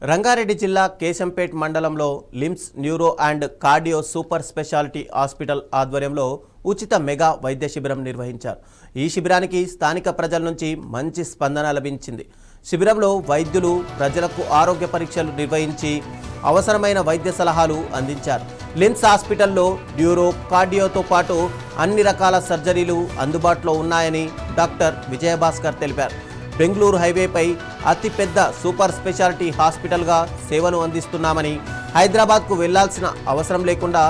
రంగారెడ్డి జిల్లా కేశంపేట్ మండలంలో LIMS neuro and cardio super speciality hospital ఆధ్వర్యంలో ఉచిత మెగా వైద్య శిబిరం నిర్వహించారు. ఈ శిబిరానికి స్థానిక ప్రజల నుంచి మంచి స్పందన లభించింది. శిబిరంలో వైద్యులు ప్రజలకు ఆరోగ్య పరీక్షలు నిర్వహించి అవసరమైన వైద్య సలహాలు అందించారు. లిమ్స్ హాస్పిటల్లో న్యూరో కార్డియోతో పాటు అన్ని రకాల సర్జరీలు అందుబాటులో ఉన్నాయని డాక్టర్ విజయభాస్కర్ తెలిపారు. బెంగళూరు హైవేపై అతిపెద్ద సూపర్ స్పెషాలిటీ హాస్పిటల్గా సేవలు అందిస్తున్నామని, హైదరాబాద్కు వెళ్లాల్సిన అవసరం లేకుండా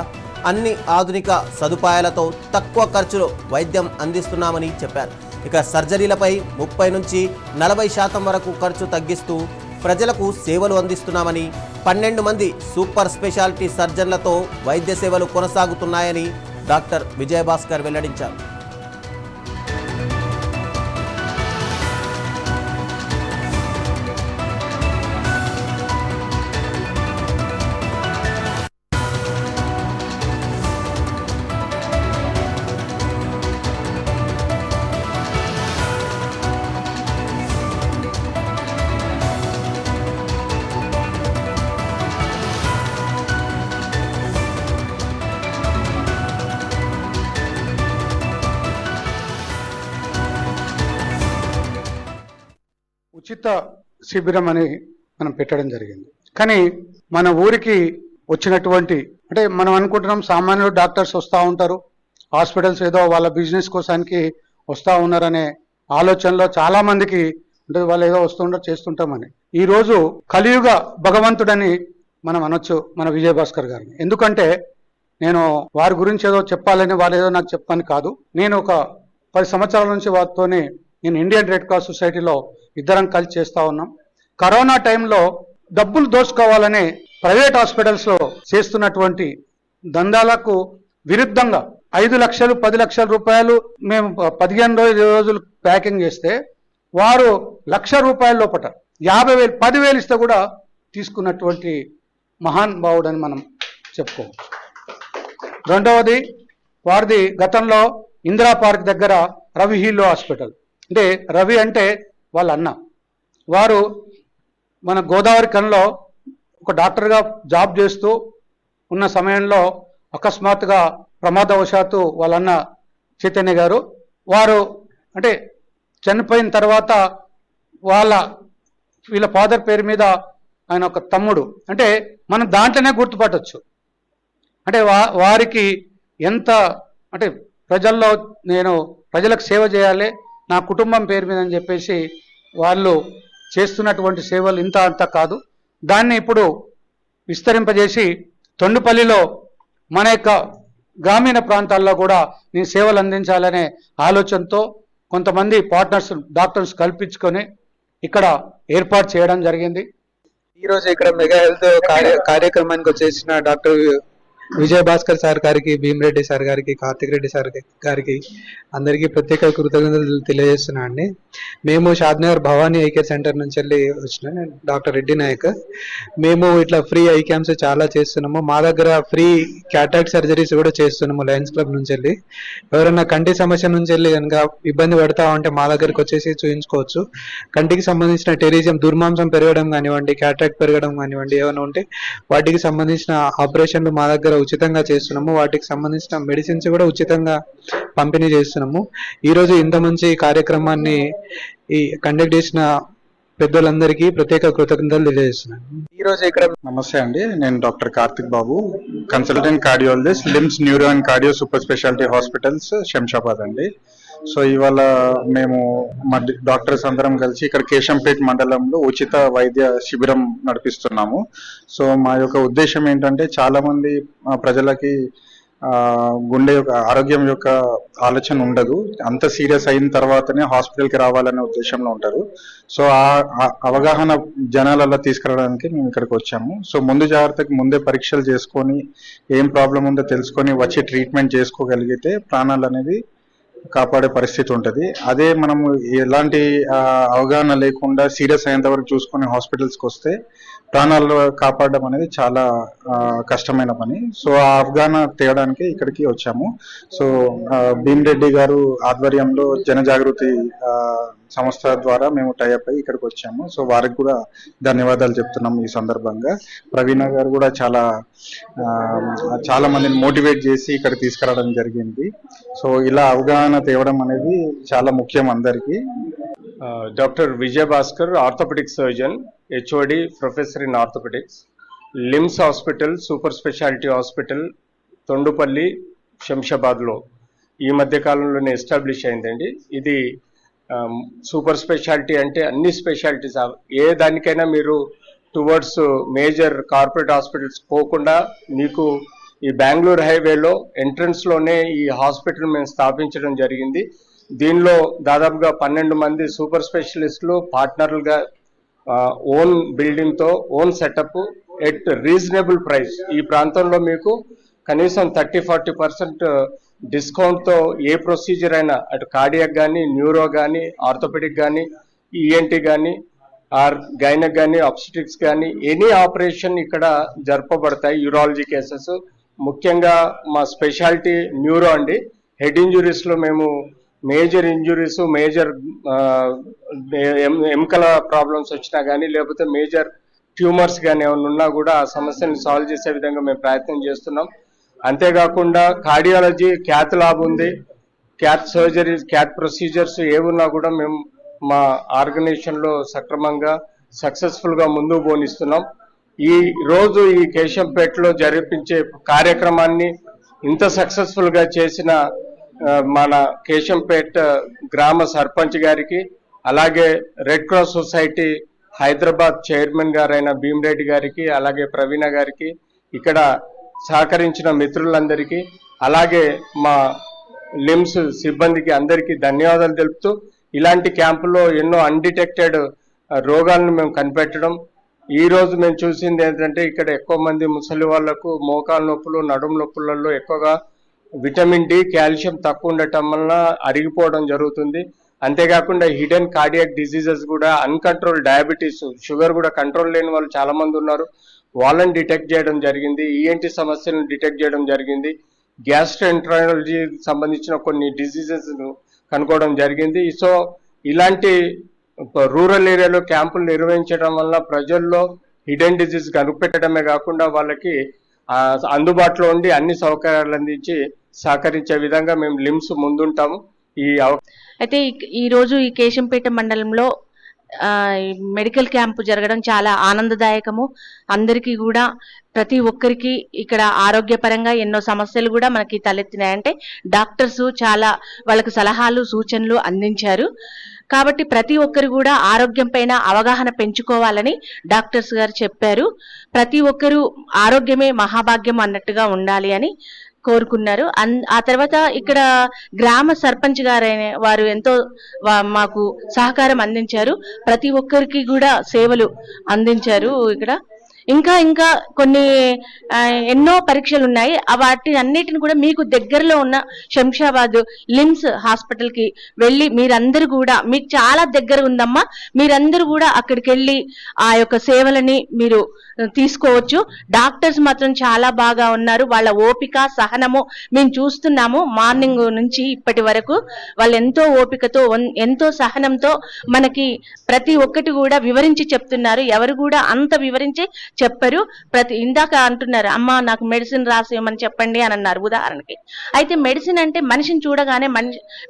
అన్ని ఆధునిక సదుపాయాలతో తక్కువ ఖర్చులో వైద్యం అందిస్తున్నామని చెప్పారు. ఇక సర్జరీలపై 30 నుంచి 40% వరకు ఖర్చు తగ్గిస్తూ ప్రజలకు సేవలు అందిస్తున్నామని, 12 మంది సూపర్ స్పెషాలిటీ సర్జన్లతో వైద్య సేవలు కొనసాగుతున్నాయని డాక్టర్ విజయభాస్కర్ వెల్లడించారు. ఉచిత శిబిరం అని మనం పెట్టడం జరిగింది. కానీ మన ఊరికి వచ్చినటువంటి అంటే మనం అనుకుంటున్నాం సామాన్యులు డాక్టర్స్ వస్తూ ఉంటారు, హాస్పిటల్స్ ఏదో వాళ్ళ బిజినెస్ కోసానికి వస్తూ ఉన్నారనే ఆలోచనలో చాలా మందికి అంటే వాళ్ళు ఏదో వస్తుంటారు చేస్తుంటామని. ఈరోజు కలియుగ భగవంతుడని మనం అనొచ్చు మన విజయభాస్కర్ గారిని. ఎందుకంటే నేను వారి గురించి ఏదో చెప్పాలని వాళ్ళు ఏదో నాకు చెప్పని కాదు. నేను ఒక 10 సంవత్సరాల నుంచి వారితోనే నేను ఇండియన్ రెడ్ క్రాస్ సొసైటీలో ఇద్దరం కలిసి చేస్తూ ఉన్నాం. కరోనా టైంలో డబ్బులు దోచుకోవాలని ప్రైవేట్ హాస్పిటల్స్లో చేస్తున్నటువంటి దందాలకు విరుద్ధంగా 5 లక్షలు 10 లక్షల రూపాయలు మేము 15 రోజులు ప్యాకింగ్ చేస్తే వారు ₹1,00,000 లోపల 50,000 10,000 ఇస్తే కూడా తీసుకున్నటువంటి మహాన్ భావుడని మనం చెప్పుకోవచ్చు. రెండవది వారిది గతంలో ఇందిరా పార్క్ దగ్గర రవి హీలో హాస్పిటల్, అంటే రవి అంటే వాళ్ళ అన్న. వారు మన గోదావరి కన్లో ఒక డాక్టర్గా జాబ్ చేస్తూ ఉన్న సమయంలో అకస్మాత్తుగా ప్రమాదవశాత్తు వాళ్ళ అన్న చైతన్య గారు వారు అంటే చనిపోయిన తర్వాత వీళ్ళ ఫాదర్ పేరు మీద ఆయన ఒక తమ్ముడు, అంటే మనం దాంట్లోనే గుర్తుపట్టవచ్చు. అంటే వారికి ఎంత అంటే ప్రజల్లో నేను ప్రజలకు సేవ చేయాలి నా కుటుంబం పేరు మీద అని చెప్పేసి వాళ్ళు చేస్తున్నటువంటి సేవలు ఇంత అంత కాదు. దాన్ని ఇప్పుడు విస్తరింపజేసి తొండుపల్లిలో మన యొక్క గ్రామీణ ప్రాంతాల్లో కూడా నేను సేవలు అందించాలనే ఆలోచనతో కొంతమంది పార్ట్నర్స్ డాక్టర్స్ కల్పించుకొని ఇక్కడ ఏర్పాటు చేయడం జరిగింది. ఈరోజు ఇక్కడ మెగా హెల్త్ కార్యక్రమానికి వచ్చేసిన డాక్టర్ విజయభాస్కర్ సార్ గారికి, భీమరెడ్డి సార్ గారికి, కార్తిక్ రెడ్డి సార్ గారికి అందరికీ ప్రత్యేక కృతజ్ఞతలు తెలియజేస్తున్నా అండి. మేము Shadnagar Bhavani I care centre నుంచి వెళ్ళి వచ్చిన డాక్టర్ రెడ్డి నాయక్. మేము ఇట్లా ఫ్రీ ఐ క్యాంప్స్ చాలా చేస్తున్నాము. మా దగ్గర ఫ్రీ క్యాటాక్ట్ సర్జరీస్ కూడా చేస్తున్నాము లయన్స్ క్లబ్ నుంచి వెళ్ళి. ఎవరైనా కంటి సమస్య నుంచి వెళ్ళి కనుక ఇబ్బంది పడతా ఉంటే మా దగ్గరకు వచ్చేసి చూయించుకోవచ్చు. కంటికి సంబంధించిన టెరిజియం దుర్మాంసం పెరగడం కానివ్వండి, క్యాటాక్ట్ పెరగడం కానివ్వండి, ఏమైనా ఉంటే వాటికి సంబంధించిన ఆపరేషన్లు మా దగ్గర ఉచితంగా చేస్తున్నాము. వాటికి సంబంధించిన మెడిసిన్స్ కూడా ఉచితంగా పంపిణీ చేస్తున్నాము. ఈరోజు ఇంత మంచి కార్యక్రమాన్ని కండక్ట్ చేసిన పెద్దలందరికీ ప్రత్యేక కృతజ్ఞతలు తెలియజేస్తున్నాను. ఈ రోజు ఇక్కడ నమస్తే అండి, నేను doctor Karthik Babu, consultant cardiologist, LIMS neuro and cardio super speciality hospitals Shamshabad అండి. సో ఇవాళ మేము మా డాక్టర్స్ అందరం కలిసి ఇక్కడ కేశంపేట్ మండలంలో ఉచిత వైద్య శిబిరం నడిపిస్తున్నాము. సో మా యొక్క ఉద్దేశం ఏంటంటే చాలా మంది ప్రజలకి గుండె యొక్క ఆరోగ్యం యొక్క ఆలోచన ఉండదు, అంత సీరియస్ అయిన తర్వాతనే హాస్పిటల్కి రావాలనే ఉద్దేశంలో ఉంటారు. సో ఆ అవగాహన జనాలలో తీసుకురావడానికి మేము ఇక్కడికి వచ్చాము. సో ముందు జాగ్రత్తకి ముందే పరీక్షలు చేసుకొని ఏం ప్రాబ్లం ఉందో తెలుసుకొని వచ్చి ట్రీట్మెంట్ చేసుకోగలిగితే ప్రాణాలు అనేది కాపాడే పరిస్థితి ఉంటుంది. అదే మనము ఎలాంటి అవగాహన లేకుండా సీరియస్ అయ్యేంత వరకు చూసుకొని హాస్పిటల్స్కి వస్తే ప్రాణాలు కాపాడడం అనేది చాలా కష్టమైన పని. సో ఆ అవగాహన తేయడానికి ఇక్కడికి వచ్చాము. సో భీమరెడ్డి గారు ఆధ్వర్యంలో జనజాగృతి సంస్థ ద్వారా మేము టైఅప్ అయ్యి ఇక్కడికి వచ్చాము. సో వారికి కూడా ధన్యవాదాలు చెప్తున్నాము ఈ సందర్భంగా. ప్రవీణ గారు కూడా చాలా మందిని మోటివేట్ చేసి ఇక్కడ తీసుకురావడం జరిగింది. సో ఇలా అవగాహన తేవడం అనేది చాలా ముఖ్యం అందరికీ. Dr. Vijay Bhaskar, orthopedic surgeon, HOD, professor in orthopedics, LIMS Hospital, Super Specialty Hospital, Thondupally శంషాబాద్లో ఈ మధ్య కాలంలోనే ఎస్టాబ్లిష్ అయిందండి. ఇది సూపర్ స్పెషాలిటీ అంటే అన్ని స్పెషాలిటీస్, ఏ దానికైనా మీరు టువర్డ్స్ మేజర్ కార్పొరేట్ హాస్పిటల్స్ పోకుండా మీకు ఈ బెంగళూరు హైవేలో ఎంట్రన్స్లోనే ఈ హాస్పిటల్ మేము స్థాపించడం జరిగింది. దీనిలో దాదాపుగా 12 మంది సూపర్ స్పెషలిస్టులు పార్ట్నర్లుగా ఓన్ బిల్డింగ్తో own setup at reasonable price. ఈ ప్రాంతంలో మీకు కనీసం 30-40% డిస్కౌంట్తో ఏ ప్రొసీజర్ అయినా అటు కార్డియాక్ కానీ, న్యూరో కానీ, ఆర్థోపెడిక్ కానీ, ఈఎన్టీ కానీ, ఆర్ గైనక్ కానీ, ఆబ్స్టెట్రిక్స్ కానీ ఎనీ ఆపరేషన్ ఇక్కడ జరపబడతాయి. యూరాలజీ కేసెస్ ముఖ్యంగా మా స్పెషాలిటీ న్యూరో అండి. హెడ్ ఇంజురీస్లో మేము మేజర్ ఇంజురీస్, మేజర్ ఎముకల ప్రాబ్లమ్స్ వచ్చినా కానీ, లేకపోతే మేజర్ ట్యూమర్స్ కానీ ఏమైనా ఉన్నా కూడా ఆ సమస్యని సాల్వ్ చేసే విధంగా మేము ప్రయత్నం చేస్తున్నాం. అంతేకాకుండా కార్డియాలజీ, క్యాత్ ల్యాబ్ ఉంది, క్యాత్ సర్జరీస్, క్యాత్ ప్రొసీజర్స్ ఏమున్నా కూడా మేము మా ఆర్గనైజేషన్లో సక్రమంగా సక్సెస్ఫుల్గా ముందుకు పోనిస్తున్నాం. ఈ రోజు ఈ కేశంపేటలో జరిపించే కార్యక్రమాన్ని ఇంత సక్సెస్ఫుల్గా చేసిన మన కేశంపేట గ్రామ సర్పంచ్ గారికి, అలాగే red cross society Hyderabad chairman గారైన భీమరెడ్డి గారికి, అలాగే ప్రవీణ గారికి, ఇక్కడ సహకరించిన మిత్రులందరికీ, అలాగే మా లిమ్స్ సిబ్బందికి అందరికీ ధన్యవాదాలు తెలుపుతూ, ఇలాంటి క్యాంపులో ఎన్నో అన్డిటెక్టెడ్ రోగాలను మేము కనిపెట్టడం. ఈ రోజు మేము చూసింది ఏంటంటే ఇక్కడ ఎక్కువ మంది ముసలి వాళ్లకు మోకాలు నొప్పులు, నడుము నొప్పులలో ఎక్కువగా విటమిన్ డి, కాల్షియం తక్కువ ఉండటం వలన అరిగిపోవడం జరుగుతుంది. అంతేకాకుండా హిడెన్ కార్డియాక్ డిసీజెస్ కూడా, అన్కంట్రోల్ డయాబెటీస్, షుగర్ కూడా కంట్రోల్ లేని వాళ్ళు చాలా మంది ఉన్నారు, వాళ్ళని డిటెక్ట్ చేయడం జరిగింది. ఈఎన్టీ సమస్యలను డిటెక్ట్ చేయడం జరిగింది. గ్యాస్ట్రోఎంట్రాలజీ సంబంధించిన కొన్ని డిసీజెస్ కనుక్కోవడం జరిగింది. సో ఇలాంటి రూరల్ ఏరియాలో క్యాంపులు నిర్వహించడం వల్ల ప్రజల్లో హిడెన్ డిసీజ్ కనిపెట్టడమే కాకుండా వాళ్ళకి అందుబాటులో ఉండి అన్ని సౌకర్యాలు అందించి సహకరించే విధంగా మేము లిమ్స్ ముందుంటాము. అయితే ఈ రోజు ఈ కేశంపేట మండలంలో మెడికల్ క్యాంపు జరగడం చాలా ఆనందదాయకము. అందరికీ కూడా ప్రతి ఒక్కరికి ఇక్కడ ఆరోగ్యపరంగా ఎన్నో సమస్యలు కూడా మనకి తలెత్తినాయంటే డాక్టర్స్ చాలా వాళ్ళకి సలహాలు, సూచనలు అందించారు. కాబట్టి ప్రతి ఒక్కరు కూడా ఆరోగ్యం పైన అవగాహన పెంచుకోవాలని డాక్టర్స్ గారు చెప్పారు. ప్రతి ఒక్కరూ ఆరోగ్యమే మహాభాగ్యం అన్నట్టుగా ఉండాలి అని కోరుకున్నారు. ఆ తర్వాత ఇక్కడ గ్రామ సర్పంచ్ గారైన వారు ఎంతో మాకు సహకారం అందించారు. ప్రతి ఒక్కరికి కూడా సేవలు అందించారు. ఇక్కడ ఇంకా కొన్ని ఎన్నో పరీక్షలు ఉన్నాయి. వాటి అన్నిటిని కూడా మీకు దగ్గరలో ఉన్న శంషాబాద్ లిమ్స్ హాస్పిటల్ కి వెళ్ళి మీరందరూ కూడా, మీకు చాలా దగ్గర ఉందమ్మా, మీరందరూ కూడా అక్కడికి వెళ్ళి ఆ యొక్క సేవలని మీరు తీసుకోవచ్చు. డాక్టర్స్ మాత్రం చాలా బాగా ఉన్నారు. వాళ్ళ ఓపిక, సహనము మేము చూస్తున్నాము. మార్నింగ్ నుంచి ఇప్పటి వరకు వాళ్ళు ఎంతో ఓపికతో, ఎంతో సహనంతో మనకి ప్రతి ఒక్కటి కూడా వివరించి చెప్తున్నారు. ఎవరు కూడా అంత వివరించి చెప్పరు. ఇందాక అంటున్నారు, అమ్మా నాకు మెడిసిన్ రాసేయమని చెప్పండి అని అన్నారు ఉదాహరణకి. అయితే మెడిసిన్ అంటే మనిషిని చూడగానే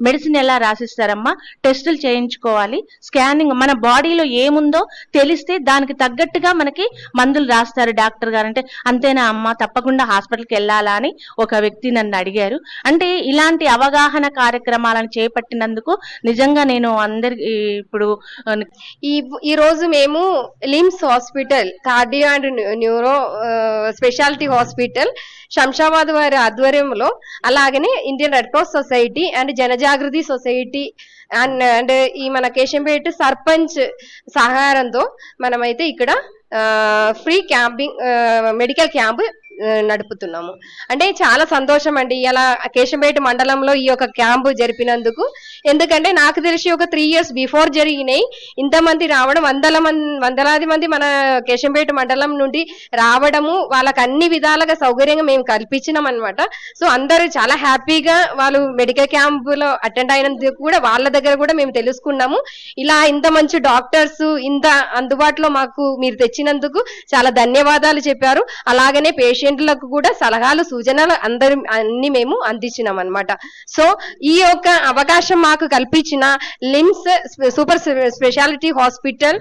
మెడిసిన్ ఎలా రాసిస్తారమ్మా? టెస్టులు చేయించుకోవాలి, స్కానింగ్, మన బాడీలో ఏముందో తెలిస్తే దానికి తగ్గట్టుగా మనకి మందులు రాస్తారు డాక్టర్ గారు. అంటే అంతేనా అమ్మా, తప్పకుండా హాస్పిటల్కి వెళ్ళాలా అని ఒక వ్యక్తి నన్ను అడిగారు. అంటే ఇలాంటి అవగాహన కార్యక్రమాలను చేపట్టినందుకు నిజంగా నేను అందరికి ఇప్పుడు ఈ రోజు మేము LIMS hospital, cardio and neuro speciality hospital Shamshabad వారి ఆధ్వర్యంలో, అలాగనే Indian red cross society and Janajagruti society and ఈ మన కేశంపేట సర్పంచ్ సహకారంతో మనమైతే ఇక్కడ ఫ్రీ క్యాంపింగ్ మెడికల్ క్యాంప్ నడుపుతున్నాము. అంటే చాలా సంతోషం అండి ఇలా కేశంపేట మండలంలో ఈ యొక్క క్యాంపు జరిపినందుకు. ఎందుకంటే నాకు తెలిసి ఒక 3 years బిఫోర్ జరిగినాయి. ఇంతమంది రావడం, వందలాది మంది మన కేశంపేట మండలం నుండి రావడము, వాళ్ళకి అన్ని విధాలుగా సౌకర్యంగా మేము కల్పించినాం అనమాట. సో అందరూ చాలా హ్యాపీగా వాళ్ళు మెడికల్ క్యాంపులో అటెండ్ అయినందుకు కూడా వాళ్ళ దగ్గర కూడా మేము తెలుసుకున్నాము. ఇలా ఇంత మంచి డాక్టర్స్ ఇంత అందుబాటులో మాకు మీరు తెచ్చినందుకు చాలా ధన్యవాదాలు చెప్పారు. అలాగనే పేషెంట్లకు కూడా సలహాలు సూచనలు అన్ని మేము అందించినాం అనమాట. సో ఈ యొక్క అవకాశం మాకు కల్పించిన LIMS super speciality hospital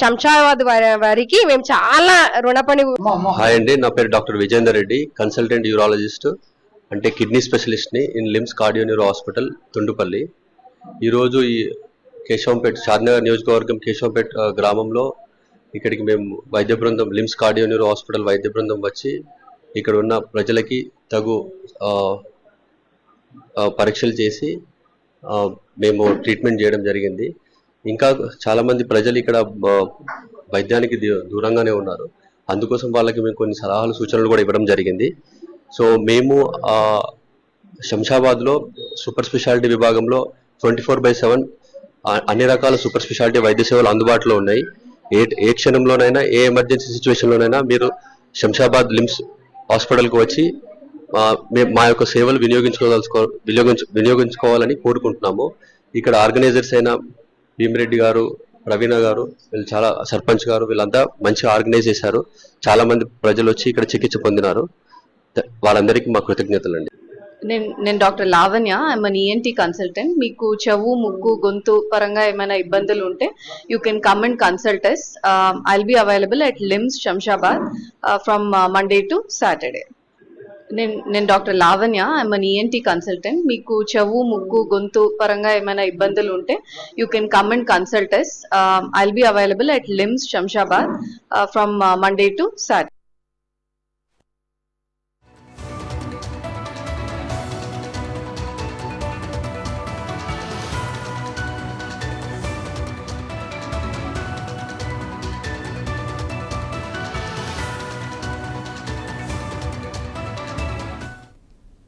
Shamshabad వారికి మేము చాలా రుణపడి. హాయ్ అండి, నా పేరు doctor Vijender Reddy, consultant urologist, అంటే కిడ్నీ స్పెషలిస్ట్ని in LIMS cardio neuro hospital Tundupalli. ఈరోజు ఈ కేశవంపేట షాద్నగర్ నియోజకవర్గం కేశవంపేట గ్రామంలో ఇక్కడికి మేము వైద్య బృందం లిమ్స్ కార్డియో న్యూరో హాస్పిటల్ వైద్య బృందం వచ్చి ఇక్కడ ఉన్న ప్రజలకి తగు పరీక్షలు చేసి మేము ట్రీట్మెంట్ చేయడం జరిగింది. ఇంకా చాలామంది ప్రజలు ఇక్కడ వైద్యానికి దూరంగానే ఉన్నారు. అందుకోసం వాళ్ళకి మేము కొన్ని సలహాలు సూచనలు కూడా ఇవ్వడం జరిగింది. సో మేము శంషాబాద్లో సూపర్ స్పెషాలిటీ విభాగంలో 24/7 అన్ని రకాల సూపర్ స్పెషాలిటీ వైద్య సేవలు అందుబాటులో ఉన్నాయి. ఏ క్షణంలోనైనా ఏ ఎమర్జెన్సీ సిచ్యువేషన్లోనైనా మీరు శంషాబాద్ లిమ్స్ హాస్పిటల్కి వచ్చి మా యొక్క సేవలు వినియోగించుకోవాలని కోరుకుంటున్నాము. ఇక్కడ ఆర్గనైజర్స్ అయిన భీమిరెడ్డి గారు, ప్రవీణ గారు, వీళ్ళు చాలా సర్పంచ్ గారు, వీళ్ళంతా మంచిగా ఆర్గనైజ్ చేశారు. చాలా మంది ప్రజలు వచ్చి ఇక్కడ చికిత్స పొందినారు. వాళ్ళందరికీ మా కృతజ్ఞతలు అండి. నేను doctor Lavanya, I'm an ENT consultant. మీకు చెవు, ముక్కు, గొంతు పరంగా ఏమైనా ఇబ్బందులు ఉంటే you can come and consult us. I'll be available at LIMS Shamshabad from Monday to Saturday. నేను doctor Lavanya, I'm an ENT consultant. మీకు చెవు, ముక్కు, గొంతు పరంగా ఏమైనా ఇబ్బందులు ఉంటే you can come and consult us. I'll be available at LIMS Shamshabad from Monday to Saturday.